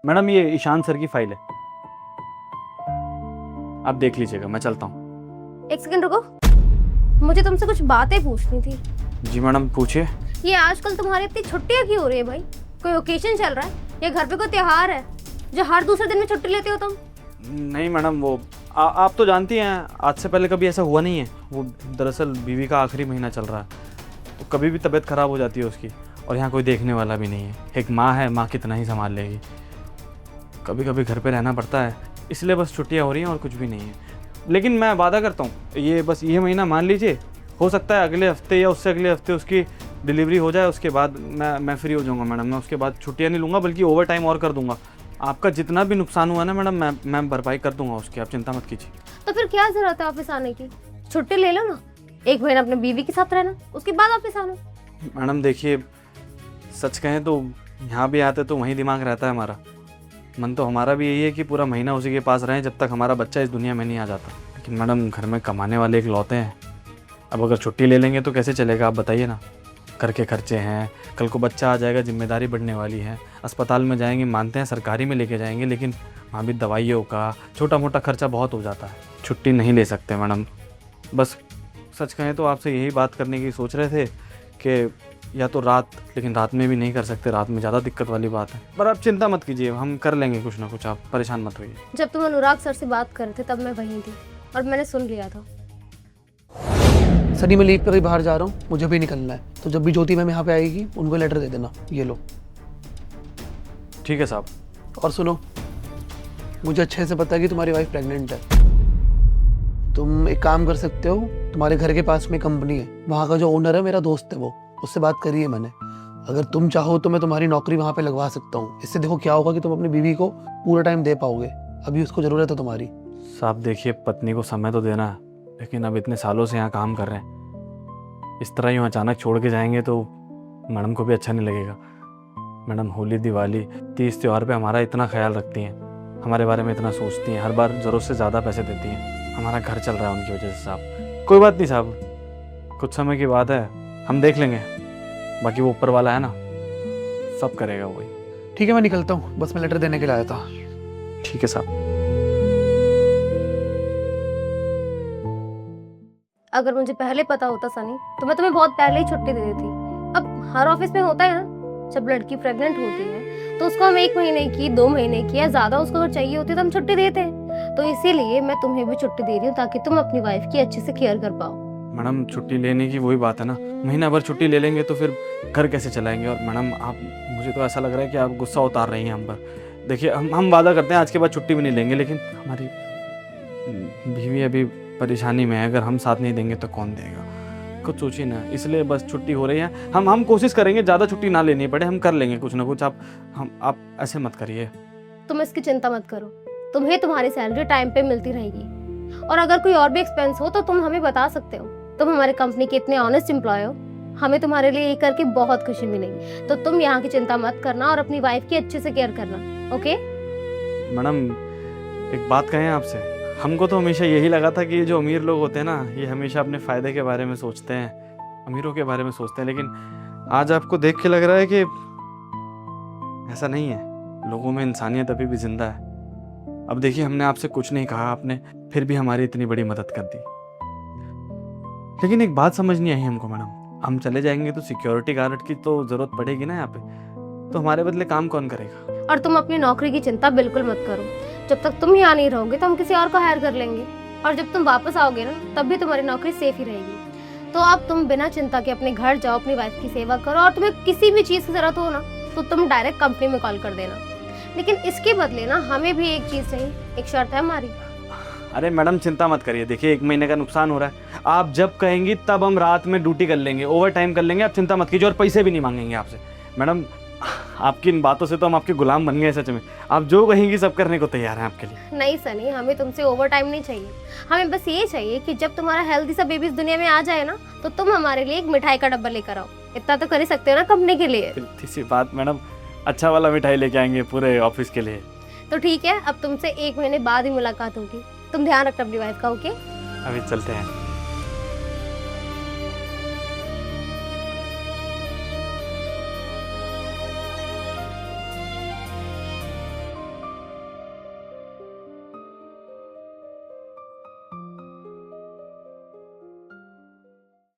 Madam ये Ishan sir की file है, आप देख लीजिएगा, मैं चलता हूँ। एक सेकंड रुको, मुझे तुमसे कुछ बातें पूछनी थी। जी मैडम पूछिए। ये आजकल तुम्हारी इतनी छुट्टियां क्यों हो रही है भाई? कोई ओकेजन चल रहा है या घर पे कोई त्योहार है जो हर दूसरे दिन में छुट्टी लेते हो तुम? नहीं मैडम, वो आप तो जानती हैं, आज से पहले कभी ऐसा हुआ नहीं है। वो दरअसल बीवी का आखिरी महीना चल रहा है, तो कभी भी तबीयत ख़राब हो जाती है उसकी, और यहाँ कोई देखने वाला भी नहीं है। एक माँ है, माँ कितना ही संभाल लेगी। कभी कभी घर पे रहना पड़ता है, इसलिए बस छुट्टियाँ हो रही हैं और कुछ भी नहीं है। लेकिन मैं वादा करता हूँ, ये बस ये महीना मान लीजिए, हो सकता है अगले हफ्ते या उससे अगले हफ्ते उसकी डिलीवरी हो जाए, उसके बाद मैं फ्री हो जाऊँगा मैडम। मैं उसके बाद छुट्टियाँ नहीं लूँगा, बल्कि ओवर टाइम और कर दूँगा। आपका जितना भी नुकसान हुआ ना मैडम, मैं भरपाई कर दूँगा उसकी, आप चिंता मत कीजिए। तो फिर क्या जरूरत है ऑफिस आने की? छुट्टी ले लो ना, एक महीना अपने बीवी के साथ रहना, उसके बाद ऑफिस आना। मैडम देखिए, सच कहें तो यहाँ भी आते तो वहीं दिमाग रहता है हमारा। मन तो हमारा भी यही है कि पूरा महीना उसी के पास रहें जब तक हमारा बच्चा इस दुनिया में नहीं आ जाता। लेकिन मैडम घर में कमाने वाले इकलौते हैं, अब अगर छुट्टी ले लेंगे तो कैसे चलेगा, आप बताइए ना। घर के खर्चे हैं, कल को बच्चा आ जाएगा, जिम्मेदारी बढ़ने वाली है। अस्पताल में जाएंगे, मानते हैं सरकारी में लेके जाएंगे, लेकिन वहाँ भी दवाइयों का छोटा मोटा खर्चा बहुत हो जाता है। छुट्टी नहीं ले सकते मैडम। बस सच कहें तो आपसे यही बात करने की सोच रहे थे कि या तो रात, लेकिन रात में भी नहीं कर सकते, रात में ज़्यादा दिक्कत वाली बात है। पर आप चिंता मत कीजिए, हम कर लेंगे कुछ ना कुछ, आप परेशान मत होइए। जब तुम अनुराग सर से बात कर रहे थे तब मैं वहीं थी और मैंने सुन लिया था। सनी मैं लीव पे कहीं बाहर जा रहा हूँ, मुझे भी निकलना है, तो जब भी ज्योति मैम यहाँ पे आएगी उनको लेटर दे देना। ये लो। ठीक है साहब। और सुनो, मुझे अच्छे से पता है कि तुम्हारी वाइफ प्रेग्नेंट है। तुम एक काम कर सकते हो, तुम्हारे घर के पास में कंपनी है, वहाँ का जो ओनर है मेरा दोस्त है, वो उससे बात करी है मैंने। अगर तुम चाहो तो मैं तुम्हारी नौकरी वहाँ पे लगवा सकता हूँ। इससे देखो क्या होगा कि तुम अपनी बीवी को पूरा टाइम दे पाओगे, अभी उसको ज़रूरत है तुम्हारी। साहब देखिए, पत्नी को समय तो देना है, लेकिन अब इतने सालों से यहाँ काम कर रहे हैं, इस तरह यूँ अचानक छोड़ के जाएंगे तो मैडम को भी अच्छा नहीं लगेगा। मैडम होली, दिवाली, तीज त्योहार पे हमारा इतना ख्याल रखती हैं, हमारे बारे में इतना सोचती हैं, हर बार ज़रूरत से ज़्यादा पैसे देती हैं। हमारा घर चल रहा है उनकी वजह से साहब। कोई बात नहीं साहब, कुछ समय की बात है, हम देख लेंगे। बाकी वो ऊपर वाला है ना, सब करेगा वही। ठीक है, मैं निकलता हूँ, बस मैं लेटर देने के लिए आया था। ठीक है साहब। अगर मुझे पहले पता होता सनी, तो मैं तुम्हें बहुत पहले ही छुट्टी दे देती। अब हर ऑफिस में होता है ना, जब लड़की प्रेग्नेंट होती है तो उसको हम 1 महीने की, 2 महीने की या ज्यादा उसको अगर चाहिए होती है तो हम छुट्टी देते हैं। तो इसीलिए मैं तुम्हें भी छुट्टी दे रही हूँ ताकि तुम अपनी वाइफ की अच्छे से केयर कर पाओ। मैडम छुट्टी लेने की वही बात है ना, महीना भर छुट्टी ले लेंगे तो फिर घर कैसे चलाएंगे। और मैडम आप, मुझे तो ऐसा लग रहा है कि आप गुस्सा उतार रही हैं हम पर। देखिए हम वादा करते हैं आज के बाद छुट्टी भी नहीं लेंगे, लेकिन हमारी बीवी अभी परेशानी में है, अगर हम साथ नहीं देंगे तो कौन देगा। कुछ सोचिए ना, इसलिए बस छुट्टी हो रही है। हम कोशिश करेंगे ज़्यादा छुट्टी ना लेनी पड़े, हम कर लेंगे कुछ ना कुछ। आप ऐसे मत करिए। तुम इसकी चिंता मत करो, तुम्हें तुम्हारी सैलरी टाइम पे मिलती रहेगी। और अगर कोई और भी एक्सपेंस हो तो तुम हमें बता सकते हो। तुम हमारे कंपनी के इतने ऑनेस्ट एम्प्लॉय हो, हमें तुम्हारे लिए ये करके बहुत खुशी मिलेगी। तो तुम यहाँ की चिंता मत करना और अपनी वाइफ की अच्छे से केयर करना, ओके? मैडम एक बात कहें आपसे, हमको तो हमेशा यही लगा था कि ये जो अमीर लोग होते हैं ना, ये हमेशा अपने फ़ायदे के बारे में सोचते हैं, अमीरों के बारे में सोचते हैं। लेकिन आज आपको देख के लग रहा है कि ऐसा नहीं है, लोगों में इंसानियत अभी भी ज़िंदा है। अब देखिए, हमने आपसे कुछ नहीं कहा, आपने फिर भी हमारी इतनी बड़ी मदद कर दी। लेकिन एक बात समझ नहीं आई हमको मैडम, हम चले जाएंगे तो सिक्योरिटी गार्ड की तो ज़रूरत पड़ेगी ना यहाँ पे, तो हमारे बदले काम कौन करेगा? और तुम अपनी नौकरी की चिंता बिल्कुल मत करो। जब तक तुम यहाँ नहीं रहोगे तो हम किसी और को हायर कर लेंगे, और जब तुम वापस आओगे ना, तब भी तुम्हारी नौकरी सेफ ही रहेगी। तो अब तुम बिना चिंता के अपने घर जाओ, अपनी वाइफ की सेवा करो, और तुम्हें किसी भी चीज़ की जरूरत हो ना तो तुम डायरेक्ट कंपनी में कॉल कर देना। लेकिन इसके बदले ना हमें भी एक चीज़ चाहिए, एक शर्त है हमारी। अरे मैडम चिंता मत करिए, देखिए 1 महीने का नुकसान हो रहा है, आप जब कहेंगी तब हम रात में ड्यूटी कर लेंगे, ओवर टाइम कर लेंगे, आप चिंता मत कीजिए, और पैसे भी नहीं मांगेंगे आपसे। मैडम आपकी इन बातों से तो हम आपके गुलाम बन गए सच में, आप जो कहेंगी सब करने को तैयार हैं आपके लिए। नहीं सनी, हमें तुमसे ओवर टाइम नहीं चाहिए, हमें बस ये चाहिए कि जब तुम्हारा हेल्दी सा बेबी इस दुनिया में आ जाए ना, तो तुम हमारे लिए एक मिठाई का डब्बा लेकर आओ। इतना तो कर ही सकते हो ना कंपनी के लिए। इसी बात मैडम, अच्छा वाला मिठाई लेके आएंगे पूरे ऑफिस के लिए। तो ठीक है, अब तुमसे 1 महीने बाद ही मुलाकात होगी। तुम ध्यान रखना अपनी वाइफ का, ओके? अभी चलते हैं।